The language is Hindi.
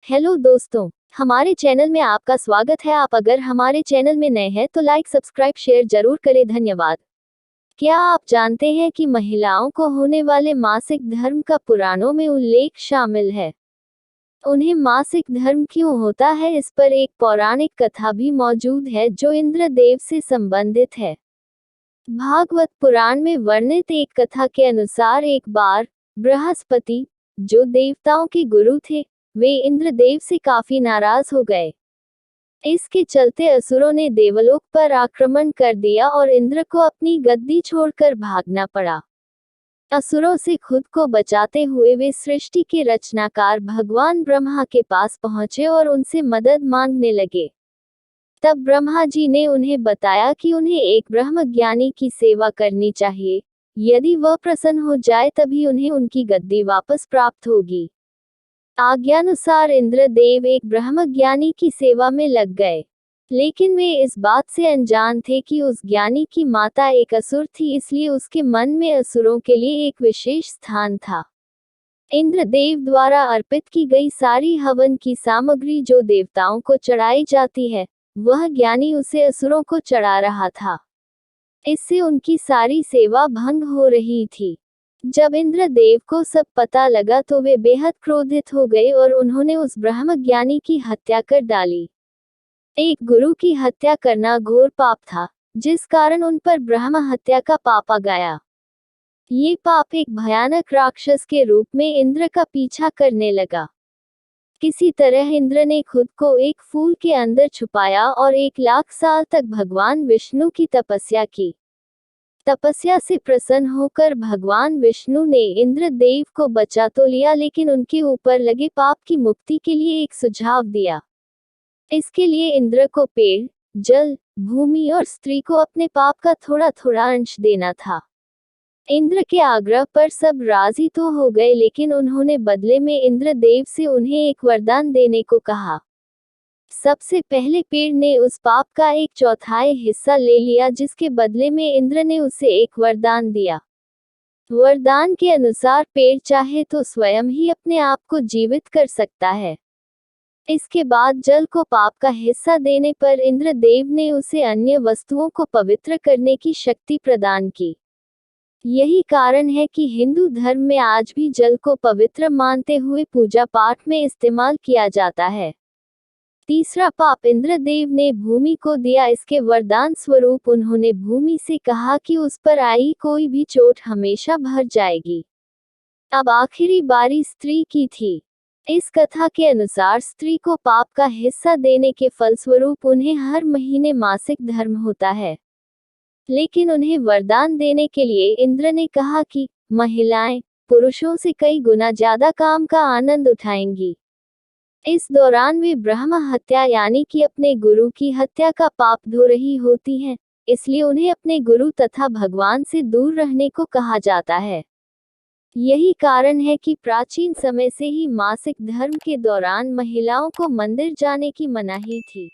हेलो दोस्तों, हमारे चैनल में आपका स्वागत है। आप अगर हमारे चैनल में नए हैं तो लाइक सब्सक्राइब शेयर जरूर करें, धन्यवाद। क्या आप जानते हैं कि महिलाओं को होने वाले मासिक धर्म का पुराणों में उल्लेख शामिल है? उन्हें मासिक धर्म क्यों होता है, इस पर एक पौराणिक कथा भी मौजूद है जो इंद्रदेव से संबंधित है। भागवत पुराण में वर्णित एक कथा के अनुसार एक बार बृहस्पति, जो देवताओं के गुरु थे, वे इंद्रदेव से काफी नाराज हो गए। इसके चलते असुरों ने देवलोक पर आक्रमण कर दिया और इंद्र को अपनी गद्दी छोड़कर भागना पड़ा। असुरों से खुद को बचाते हुए वे सृष्टि के रचनाकार भगवान ब्रह्मा के पास पहुंचे और उनसे मदद मांगने लगे। तब ब्रह्मा जी ने उन्हें बताया कि उन्हें एक ब्रह्मज्ञानी की सेवा करनी चाहिए। यदि वह प्रसन्न हो जाए तभी उन्हें उनकी गद्दी वापस प्राप्त होगी। आज्ञानुसार इंद्रदेव एक ब्रह्मज्ञानी की सेवा में लग गए, लेकिन वे इस बात से अनजान थे कि उस ज्ञानी की माता एक असुर थी, इसलिए उसके मन में असुरों के लिए एक विशेष स्थान था। इंद्रदेव द्वारा अर्पित की गई सारी हवन की सामग्री जो देवताओं को चढ़ाई जाती है, वह ज्ञानी उसे असुरों को चढ़ा रहा था। इससे उनकी सारी सेवा भंग हो रही थी। जब इंद्रदेव को सब पता लगा तो वे बेहद क्रोधित हो गए और उन्होंने उस ब्रह्मज्ञानी की हत्या कर डाली। एक गुरु की हत्या करना घोर पाप था, जिस कारण उन पर ब्रह्म हत्या का पाप आ गया। ये पाप एक भयानक राक्षस के रूप में इंद्र का पीछा करने लगा। किसी तरह इंद्र ने खुद को एक फूल के अंदर छुपाया और 1,00,000 साल तक भगवान विष्णु की तपस्या की। तपस्या से प्रसन्न होकर भगवान विष्णु ने इंद्रदेव को बचा तो लिया, लेकिन उनके ऊपर लगे पाप की मुक्ति के लिए एक सुझाव दिया। इसके लिए इंद्र को पेड़, जल, भूमि और स्त्री को अपने पाप का थोड़ा थोड़ा अंश देना था। इंद्र के आग्रह पर सब राजी तो हो गए, लेकिन उन्होंने बदले में इंद्रदेव से उन्हें एक वरदान देने को कहा। सबसे पहले पेड़ ने उस पाप का 1/4 हिस्सा ले लिया, जिसके बदले में इंद्र ने उसे एक वरदान दिया। वरदान के अनुसार पेड़ चाहे तो स्वयं ही अपने आप को जीवित कर सकता है। इसके बाद जल को पाप का हिस्सा देने पर इंद्रदेव ने उसे अन्य वस्तुओं को पवित्र करने की शक्ति प्रदान की। यही कारण है कि हिंदू धर्म में आज भी जल को पवित्र मानते हुए पूजा पाठ में इस्तेमाल किया जाता है। तीसरा पाप इंद्रदेव ने भूमि को दिया। इसके वरदान स्वरूप उन्होंने भूमि से कहा कि उस पर आई कोई भी चोट हमेशा भर जाएगी। अब आखिरी बारी स्त्री की थी। इस कथा के अनुसार स्त्री को पाप का हिस्सा देने के फलस्वरूप उन्हें हर महीने मासिक धर्म होता है। लेकिन उन्हें वरदान देने के लिए इंद्र ने कहा कि महिलाएं पुरुषों से कई गुना ज्यादा काम का आनंद उठाएंगी। इस दौरान वे ब्रह्म हत्या यानी कि अपने गुरु की हत्या का पाप धो रही होती हैं, इसलिए उन्हें अपने गुरु तथा भगवान से दूर रहने को कहा जाता है। यही कारण है कि प्राचीन समय से ही मासिक धर्म के दौरान महिलाओं को मंदिर जाने की मनाही थी।